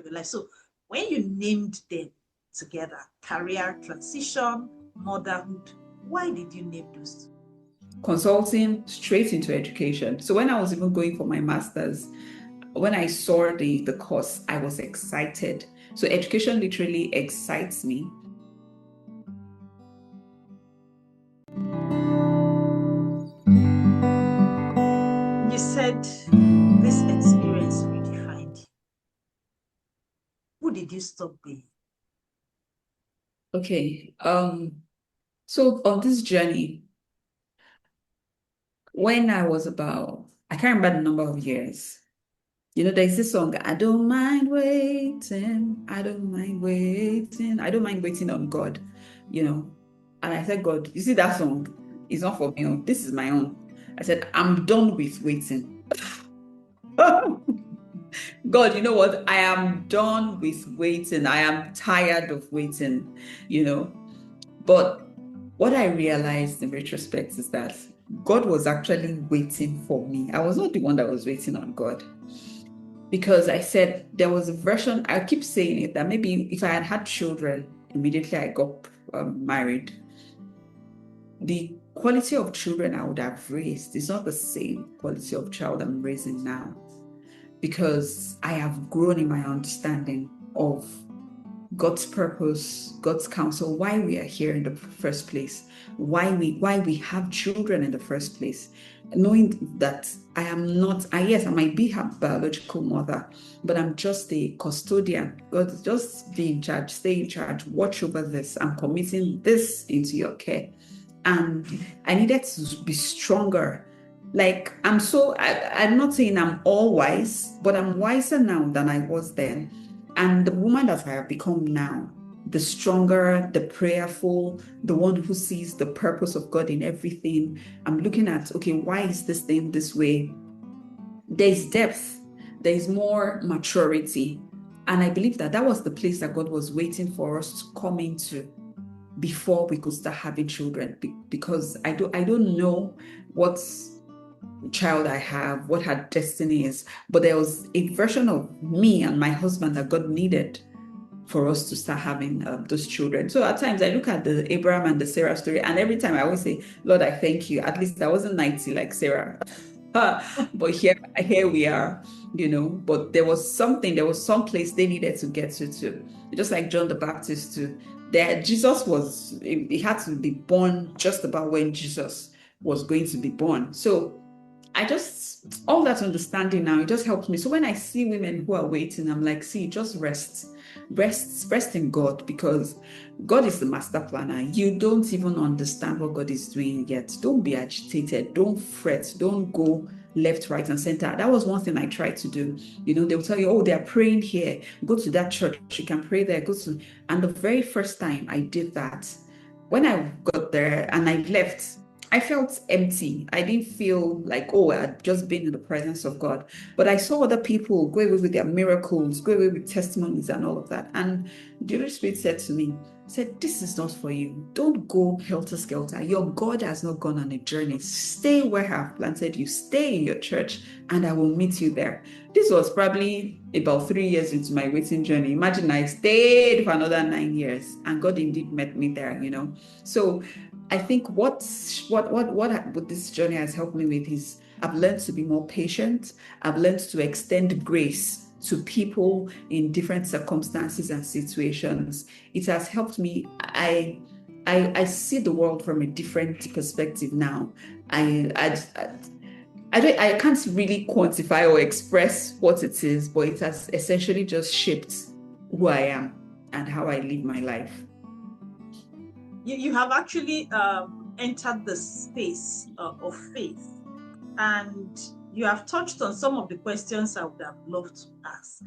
your life. So when you named them together, career transition, motherhood, why did you name those two? Consulting straight into education. So when I was even going for my master's, when I saw the course, I was excited. So education literally excites me. You said this experience redefined you. Who did you stop being? Okay. So on this journey, when I was about, I can't remember the number of years. There's this song, I don't mind waiting, I don't mind waiting, I don't mind waiting on God, you know. And I said, God, you see that song? It's not for me. This is my own. I said, I'm done with waiting. God, you know what? I am done with waiting. I am tired of waiting. But what I realized in retrospect is that God was actually waiting for me. I was not the one that was waiting on God. Because I said there was a version, I keep saying it, that maybe if I had had children immediately I got married, the quality of children I would have raised is not the same quality of child I'm raising now. Because I have grown in my understanding of God's purpose, God's counsel, why we are here in the first place, why we have children in the first place, knowing that I am not, yes, I might be her biological mother, but I'm just a custodian. God, just be in charge, stay in charge, watch over this. I'm committing this into your care. And I needed to be stronger. Like I'm not saying I'm all wise, but I'm wiser now than I was then. And the woman that I have become now, the stronger, the prayerful, the one who sees the purpose of God in everything. I'm looking at, okay, why is this thing this way? There's depth, there's more maturity. And I believe that that was the place that God was waiting for us to come into before we could start having children. Because I don't know what child I have, what her destiny is, but there was a version of me and my husband that God needed for us to start having those children. So at times I look at the Abraham and the Sarah story, and every time I always say, Lord, I thank you. At least I wasn't 90 like Sarah. But here we are. But there was some place they needed to get to. Just like John the Baptist too. There, Jesus he had to be born just about when Jesus was going to be born. So all that understanding now, it just helps me. So when I see women who are waiting, I'm like, see, just rest in God, because God is the master planner. You don't even understand what God is doing yet. Don't be agitated. Don't fret. Don't go left, right, and center. That was one thing I tried to do. They'll tell you, oh, they're praying here. Go to that church. You can pray there. And the very first time I did that, when I got there and I left, I felt empty. I didn't feel like, oh, I had just been in the presence of God. But I saw other people go away with their miracles, go away with testimonies and all of that. And the Holy Spirit said to me, said, this is not for you. Don't go helter-skelter. Your God has not gone on a journey. Stay where I've planted you. Stay in your church, and I will meet you there. This was probably about 3 years into my waiting journey. Imagine I stayed for another 9 years, and God indeed met me there. So I think what this journey has helped me with is I've learned to be more patient. I've learned to extend grace to people in different circumstances and situations. It has helped me. I see the world from a different perspective now. I can't really quantify or express what it is, but it has essentially just shaped who I am and how I live my life. You have actually entered the space of faith, and you have touched on some of the questions I would have loved to ask.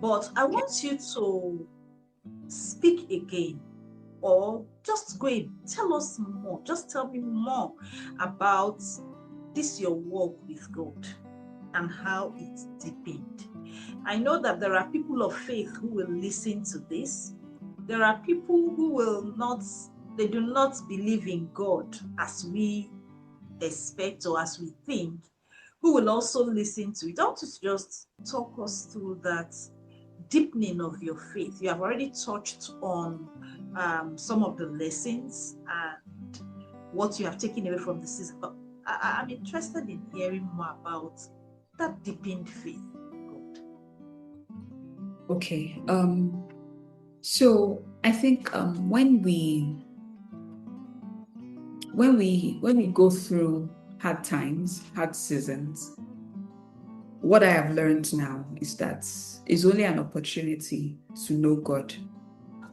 But I want you to speak again, or just go and tell us more. Just tell me more about this, your walk with God, and how it deepened. I know that there are people of faith who will listen to this. There are people who they do not believe in God as we expect or as we think, who will also listen to it. I want you to just talk us through that deepening of your faith. You have already touched on some of the lessons and what you have taken away from the season, but I'm interested in hearing more about that deepened faith. Okay. So I think when we go through hard times, hard seasons, what I have learned now is that it's only an opportunity to know God,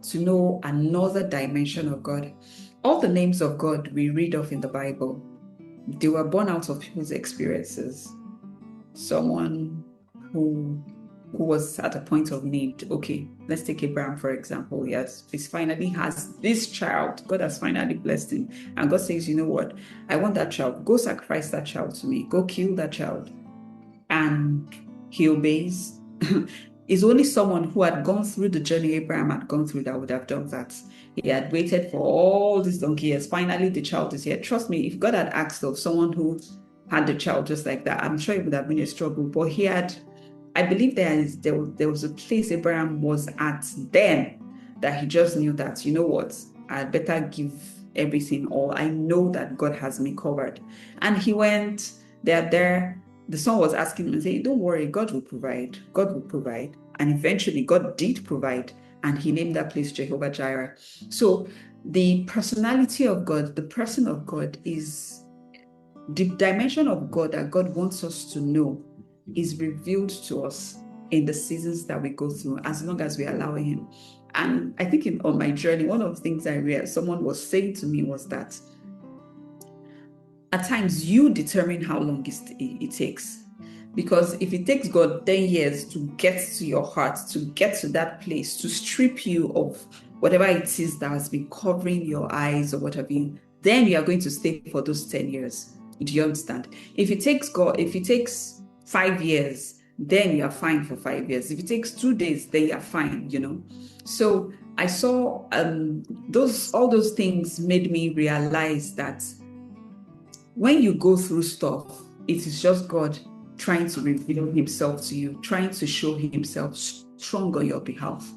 to know another dimension of God. All the names of God we read of in the Bible, they were born out of people's experiences. Someone who was at a point of need. Okay, let's take Abraham, for example. He finally has this child. God has finally blessed him. And God says, you know what? I want that child. Go sacrifice that child to me. Go kill that child. And he obeys. It's only someone who had gone through the journey Abraham had gone through that would have done that. He had waited for all these donkey years. Finally, the child is here. Trust me, if God had asked of someone who had the child just like that, I'm sure it would have been a struggle. But he had, I believe there was a place Abraham was at then that he just knew that, you know what, I'd better give everything all. I know that God has me covered. And he went, they're there. The son was asking him and saying, don't worry, God will provide. God will provide. And eventually God did provide. And he named that place Jehovah Jireh. So the personality of God, the person of God is the dimension of God that God wants us to know is revealed to us in the seasons that we go through, as long as we allow him. And I think on my journey, one of the things I realized someone was saying to me was that at times you determine how long it takes. Because if it takes God 10 years to get to your heart, to get to that place, to strip you of whatever it is that has been covering your eyes or whatever, then you are going to stay for those 10 years. Do you understand? If it takes 5 years, then you are fine for 5 years. If it takes 2 days, then you are fine, So I saw all those things made me realize that when you go through stuff, it is just God trying to reveal himself to you, trying to show himself strong on your behalf.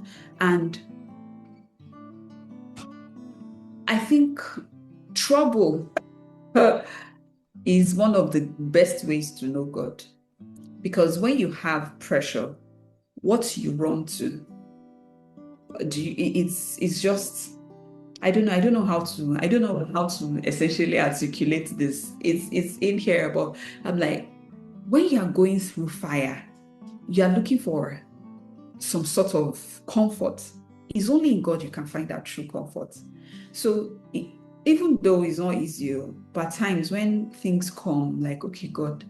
And I think trouble is one of the best ways to know God. Because when you have pressure, what you run to, it's just, I don't know how to essentially articulate this. It's in here, but I'm like, when you are going through fire, you are looking for some sort of comfort. It's only in God you can find that true comfort. So even though it's not easy, but at times when things come, like, okay, God,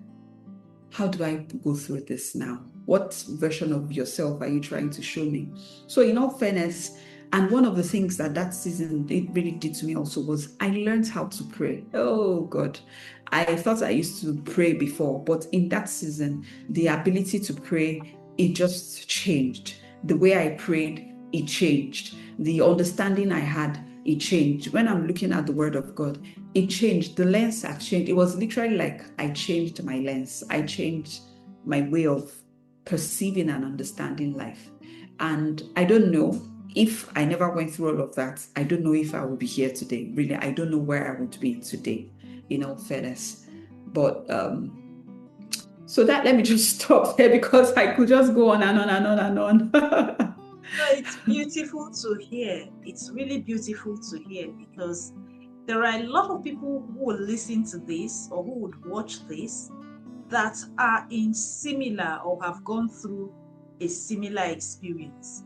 how do I go through this now? What version of yourself are you trying to show me? So in all fairness, and one of the things that season it really did to me also was I learned how to pray. Oh God, I thought I used to pray before, but in that season, the ability to pray, it just changed. The way I prayed, it changed. The understanding I had, it changed. When I'm looking at the word of God, it changed. The lens had changed. It was literally like I changed my lens. I changed my way of perceiving and understanding life. And I don't know if I never went through all of that. I don't know if I would be here today. Really, I don't know where I would be today, in all fairness. But so that, let me just stop there because I could just go on and on and on and on. No, it's beautiful to hear. It's really beautiful to hear because there are a lot of people who will listen to this or who would watch this that are in similar or have gone through a similar experience,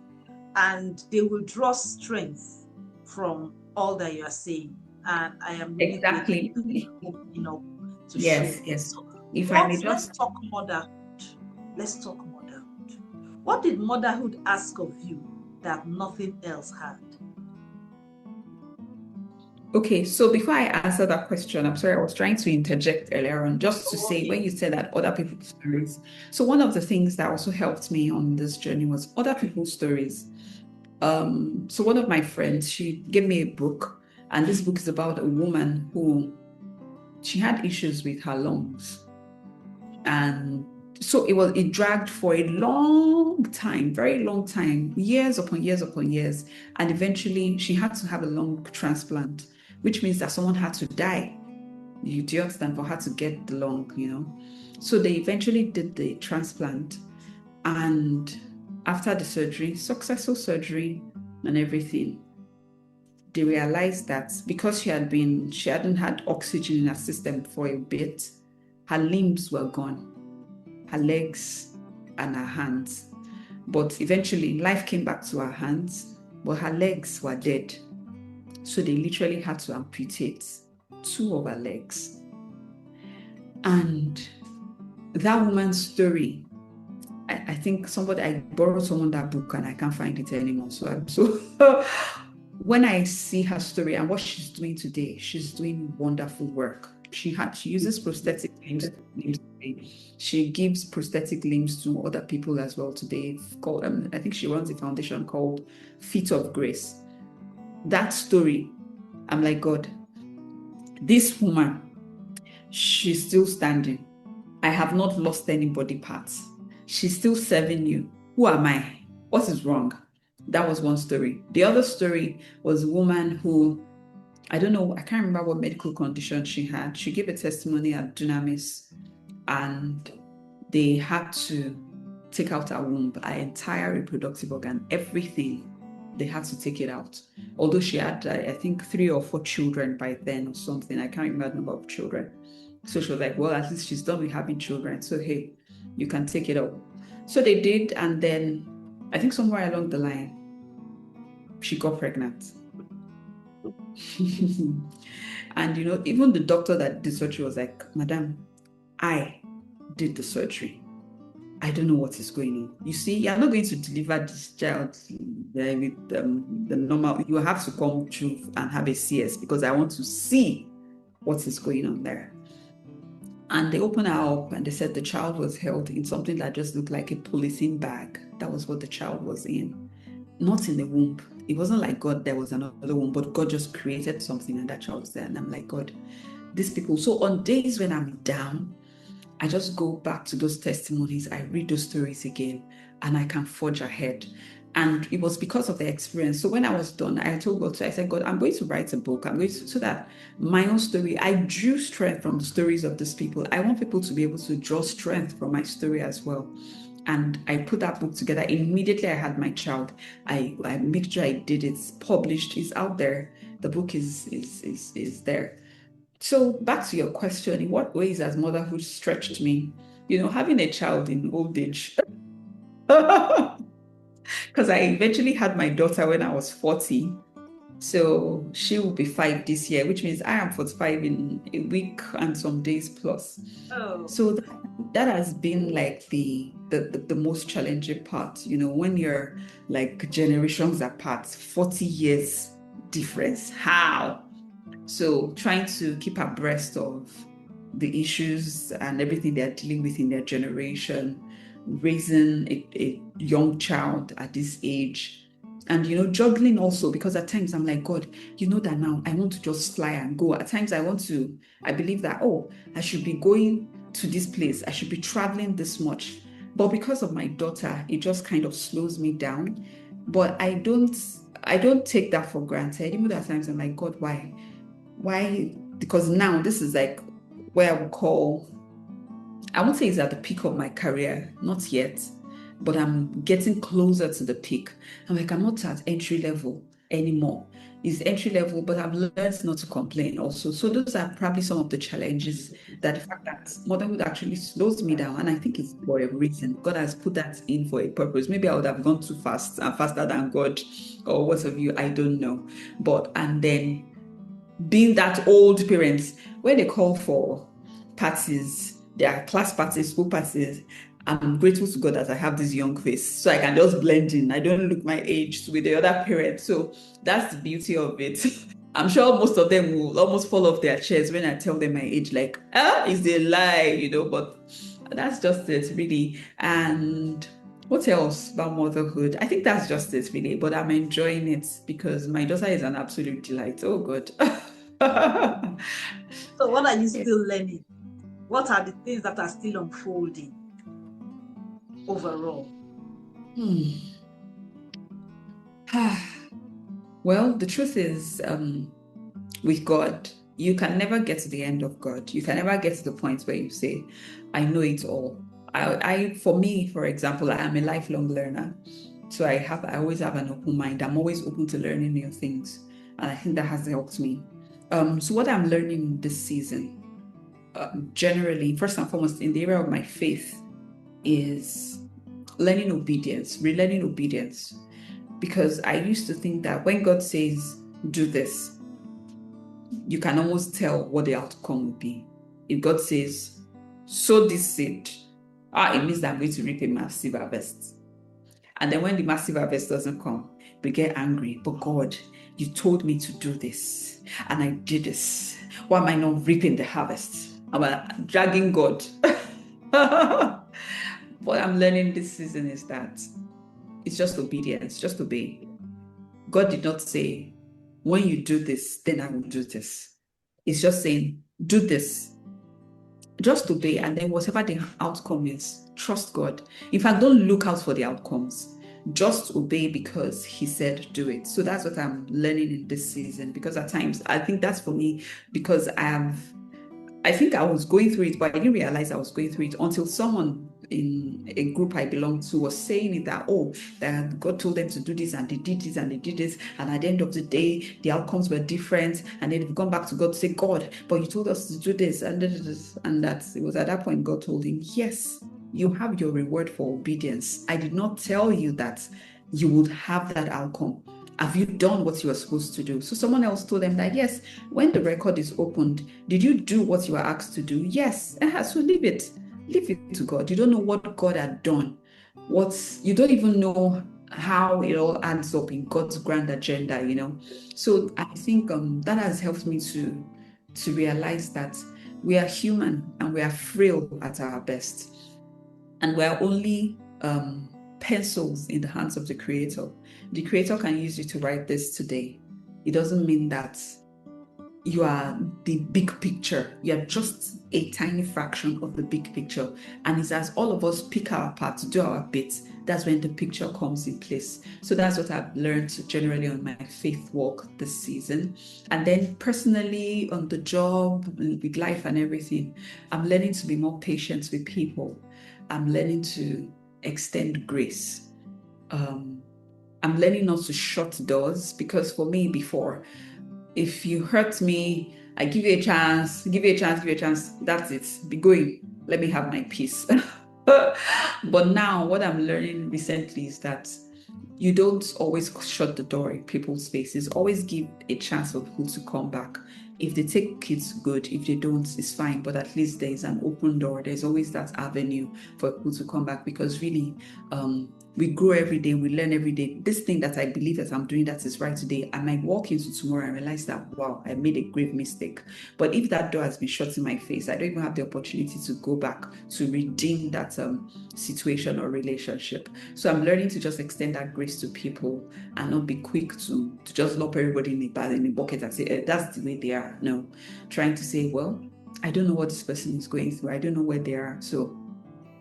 and they will draw strength from all that you are saying. And I am really Exactly. opening up to Yes, share. yes. So If I may let's just talk motherhood. Let's talk motherhood. What did motherhood ask of you that nothing else had? Okay, so before I answer that question, I'm sorry, I was trying to interject earlier on just to say when you said that other people's stories. So one of the things that also helped me on this journey was other people's stories. So one of my friends, she gave me a book, and this book is about a woman who she had issues with her lungs, and So it dragged for a long time, very long time, years upon years upon years. And eventually she had to have a lung transplant, which means that someone had to die. Do you understand? For her to get the lung, So they eventually did the transplant. And after the surgery, successful surgery and everything, they realized that because she hadn't had oxygen in her system for a bit, her limbs were gone, her legs and her hands. But eventually, life came back to her hands, but her legs were dead. So they literally had to amputate 2 of her legs. And that woman's story, I think I borrowed someone that book and I can't find it anymore. So when I see her story and what she's doing today, she's doing wonderful work. She uses prosthetic limbs. She gives prosthetic limbs to other people as well today. I think she runs a foundation called Feet of Grace. That story, I'm like, God, this woman, she's still standing. I have not lost any body parts. She's still serving you. Who am I? What is wrong? That was one story. The other story was a woman who, I don't know, I can't remember what medical condition she had. She gave a testimony at Dunamis and they had to take out her womb, her entire reproductive organ, everything. They had to take it out. Although she had, I think, 3 or 4 children by then or something. I can't remember the number of children. So she was like, well, at least she's done with having children. So, hey, you can take it out. So they did. And then I think somewhere along the line, she got pregnant. And, even the doctor that did surgery was like, Madam, I did the surgery. I don't know what is going on. You see, you're not going to deliver this child with the normal. You have to come through and have a CS because I want to see what is going on there. And they opened her up and they said the child was held in something that just looked like a polythene bag. That was what the child was in, not in the womb. It wasn't like God, there was another womb, but God just created something and that child was there. And I'm like, God, these people. So on days when I'm down, I just go back to those testimonies. I read those stories again and I can forge ahead. And it was because of the experience. So when I was done, I told God, I said, God, I'm going to write a book. So that my own story, I drew strength from the stories of these people. I want people to be able to draw strength from my story as well. And I put that book together. Immediately I had my child. I made sure I did it. It's published. It's out there. The book is there. So back to your question, in what ways has motherhood stretched me? Having a child in old age. Because I eventually had my daughter when I was 40. So she will be 5 this year, which means I am 45 in a week and some days plus. Oh. So that has been like the most challenging part, when you're like generations apart, 40 years difference. How? So trying to keep abreast of the issues and everything they're dealing with in their generation, raising a young child at this age, and juggling also, because at times I'm like, God, that now I want to just fly and go. At times I believe that, oh, I should be going to this place, I should be traveling this much. But because of my daughter, it just kind of slows me down. But I don't take that for granted. Even at times I'm like, God, why? Because now this is like where I won't say it's at the peak of my career, not yet, but I'm getting closer to the peak. I'm like, I'm not at entry level anymore. It's entry level, but I've learned not to complain also. So those are probably some of the challenges, that the fact that motherhood actually slows me down. And I think it's for a reason. God has put that in for a purpose. Maybe I would have gone too fast and faster than God or what have you, I don't know. And then being that old parents, when they call for parties, their class parties, school parties, I'm grateful to God that I have this young face, so I can just blend in. I don't look my age with the other parents. So that's the beauty of it. I'm sure most of them will almost fall off their chairs when I tell them my age, like, it's a lie, but that's just it, really. And what else about motherhood? I think that's just it, really. But I'm enjoying it because my daughter is an absolute delight. Oh, God. So what are you still learning? What are the things that are still unfolding? overall? Well, the truth is, with God, you can never get to the end of God. You can never get to the point where you say, I know it all. For me, for example, I am a lifelong learner. So I always have an open mind. I'm always open to learning new things. And I think that has helped me. So what I'm learning this season, generally, first and foremost, in the area of my faith, is learning obedience, relearning obedience. Because I used to think that when God says, do this, you can almost tell what the outcome will be. If God says, sow this seed, it means that I'm going to reap a massive harvest. And then when the massive harvest doesn't come, we get angry. But God, you told me to do this, and I did this. Why am I not reaping the harvest? I'm dragging God. What I'm learning this season is that it's just obedience, just obey. God did not say, when you do this, then I will do this. It's just saying, do this. Just obey, and then whatever the outcome is, trust God. In fact, don't look out for the outcomes. Just obey because He said do it. So that's what I'm learning in this season. Because at times, I think that's for me, because I think I was going through it, but I didn't realize I was going through it until someone in a group I belong to was saying it that, that God told them to do this and they did this and they did this. And at the end of the day, the outcomes were different. And then they've gone back to God to say, God, but you told us to do this. And that it was at that point God told him, yes, you have your reward for obedience. I did not tell you that you would have that outcome. Have you done what you were supposed to do? So someone else told them that, yes, when the record is opened, did you do what you were asked to do? Yes. So leave it. Leave it to God. You don't know what God had done. You don't even know how it all adds up in God's grand agenda, So I think that has helped me to realize that we are human and we are frail at our best. And we are only pencils in the hands of the Creator. The Creator can use you to write this today. It doesn't mean that you are the big picture. You are just a tiny fraction of the big picture. And it's as all of us pick our part, do our bit, that's when the picture comes in place. So that's what I've learned generally on my faith walk this season. And then personally on the job, with life and everything, I'm learning to be more patient with people. I'm learning to extend grace. I'm learning not to shut doors, because for me before, if you hurt me, I give you a chance, give you a chance, give you a chance. That's it. Be going. Let me have my peace. But now what I'm learning recently is that you don't always shut the door in people's faces. Always give a chance for people to come back. If they take it, good. If they don't, it's fine. But at least there is an open door. There's always that avenue for people to come back, because really, we grow every day, we learn every day. This thing that I believe that I'm doing that is right today, I might walk into tomorrow and realize that, wow, I made a grave mistake. But if that door has been shut in my face, I don't even have the opportunity to go back to redeem that situation or relationship. So I'm learning to just extend that grace to people and not be quick to just lump everybody in a bucket and say, that's the way they are. No, trying to say, well, I don't know what this person is going through. I don't know where they are. So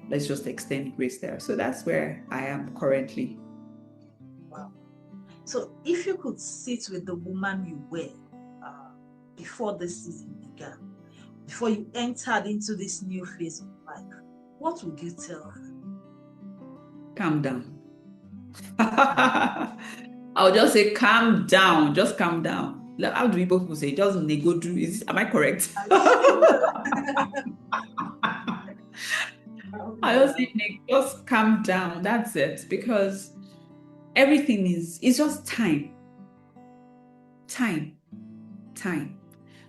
let's just extend grace there. So that's where I am currently. Wow. So if you could sit with the woman you were before this season began, before you entered into this new phase of life, what would you tell her? Calm down. I'll just say, calm down. Just calm down. How do people say? Just go do it? Am I correct? I just say, just calm down. That's it. Because everything it's just time. Time.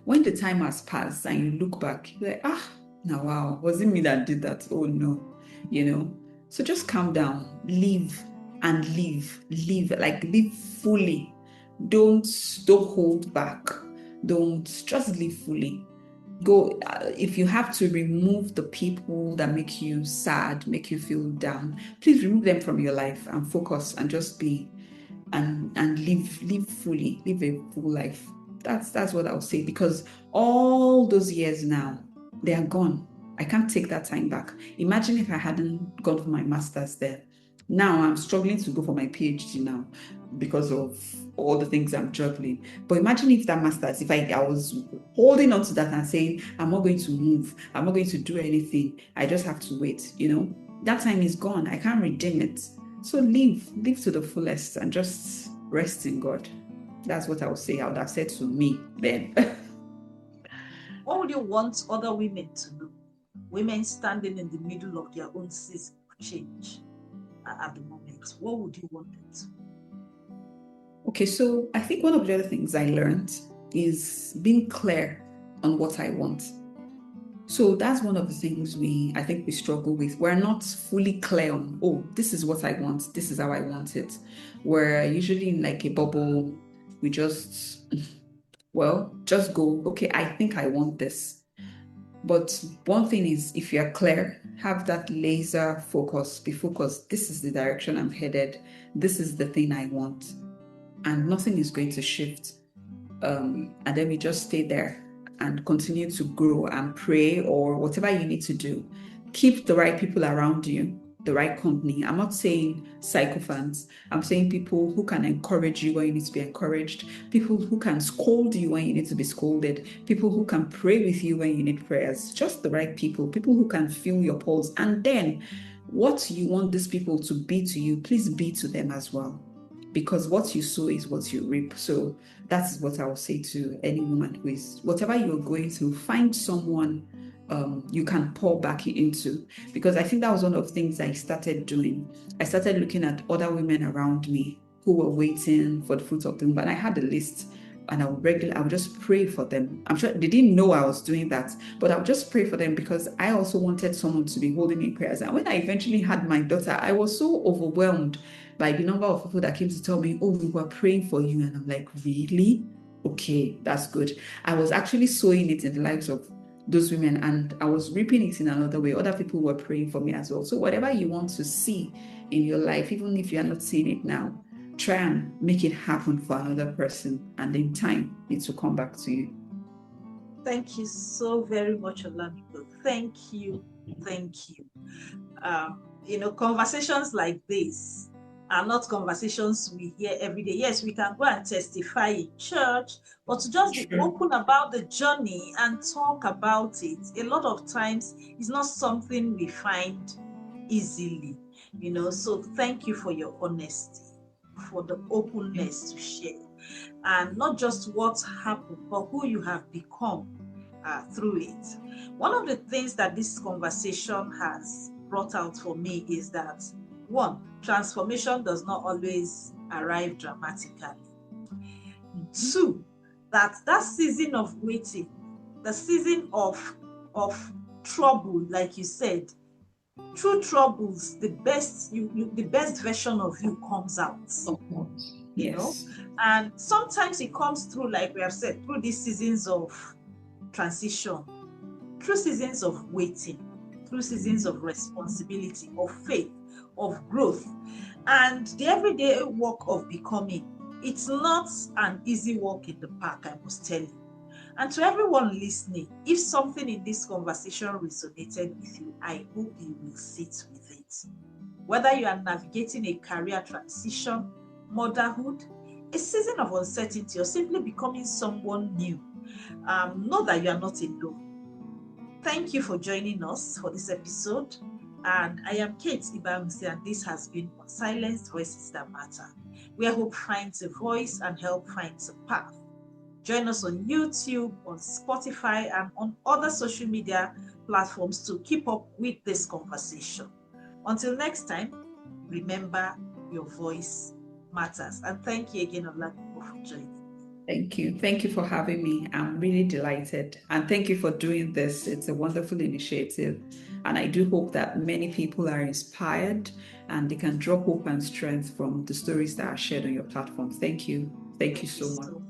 When the time has passed and you look back, you're like, now wow, was it me that did that? Oh no, So just calm down, live and live, like live fully. Don't hold back. Don't just live fully. Go if you have to remove the people that make you sad, make you feel down, please remove them from your life and focus and just be and live fully, live a full life. That's what I'll say, because all those years now, they are gone. I can't take that time back. Imagine if I hadn't gone for my master's there. Now I'm struggling to go for my PhD now because of all the things I'm juggling. But imagine if that master's, if I was holding on to that and saying, I'm not going to move, I'm not going to do anything, I just have to wait, that time is gone. I can't redeem it. So live to the fullest and just rest in God. That's what I would say. I would have said to me then. What would you want other women to know? Women standing in the middle of their own season of change at the moment. What would you want them to? Okay, so I think one of the other things I learned is being clear on what I want. So that's one of the things I think we struggle with. We're not fully clear on, oh, this is what I want, this is how I want it. We're usually in like a bubble. We just, just go, okay, I think I want this. But one thing is, if you're clear, have that laser focus, be focused. This is the direction I'm headed. This is the thing I want. And nothing is going to shift. And then we just stay there and continue to grow and pray or whatever you need to do. Keep the right people around you, the right company. I'm not saying sycophants. I'm saying people who can encourage you when you need to be encouraged, people who can scold you when you need to be scolded, people who can pray with you when you need prayers. Just the right people who can feel your pulse. And then what you want these people to be to you, please be to them as well. Because what you sow is what you reap. So that's what I will say to any woman who is, whatever you're going through, find someone you can pour back into. Because I think that was one of the things I started doing. I started looking at other women around me who were waiting for the fruit of the womb. And I had a list, and I would just pray for them. I'm sure they didn't know I was doing that, but I would just pray for them because I also wanted someone to be holding me in prayers. And when I eventually had my daughter, I was so overwhelmed by the number of people that came to tell me, oh, we were praying for you. And I'm like, really? Okay, that's good. I was actually sowing it in the lives of those women, and I was reaping it in another way. Other people were praying for me as well. So whatever you want to see in your life, even if you are not seeing it now, try and make it happen for another person, and in time it will come back to you. Thank you so very much, Olamipo. Thank you. Conversations like this are not conversations we hear every day. Yes, we can go and testify in church, but to just be open about the journey and talk about it, a lot of times is not something we find easily, So thank you for your honesty, for the openness to share, and not just what happened, but who you have become through it. One of the things that this conversation has brought out for me is that, one, transformation does not always arrive dramatically. Two, that season of waiting, the season of trouble, like you said, through troubles, the best version of you comes out. Yes. And sometimes it comes through, like we have said, through these seasons of transition, through seasons of waiting, through seasons of responsibility, of faith, of growth, and the everyday work of becoming. It's not an easy walk in the park, I must tell you. And to everyone listening, if something in this conversation resonated with you, I hope you will sit with it. Whether you are navigating a career transition, motherhood, a season of uncertainty, or simply becoming someone new, know that you are not alone. Thank you for joining us for this episode. And I am Kate Ibamsi, and this has been on Silenced Voices That Matter, where hope finds a voice and help finds a path. Join us on YouTube, on Spotify, and on other social media platforms to keep up with this conversation. Until next time, remember your voice matters. And thank you again, Olamipo, for joining. Thank you. Thank you for having me. I'm really delighted. And thank you for doing this. It's a wonderful initiative. And I do hope that many people are inspired and they can draw hope and strength from the stories that are shared on your platform. Thank you. Thank you so much.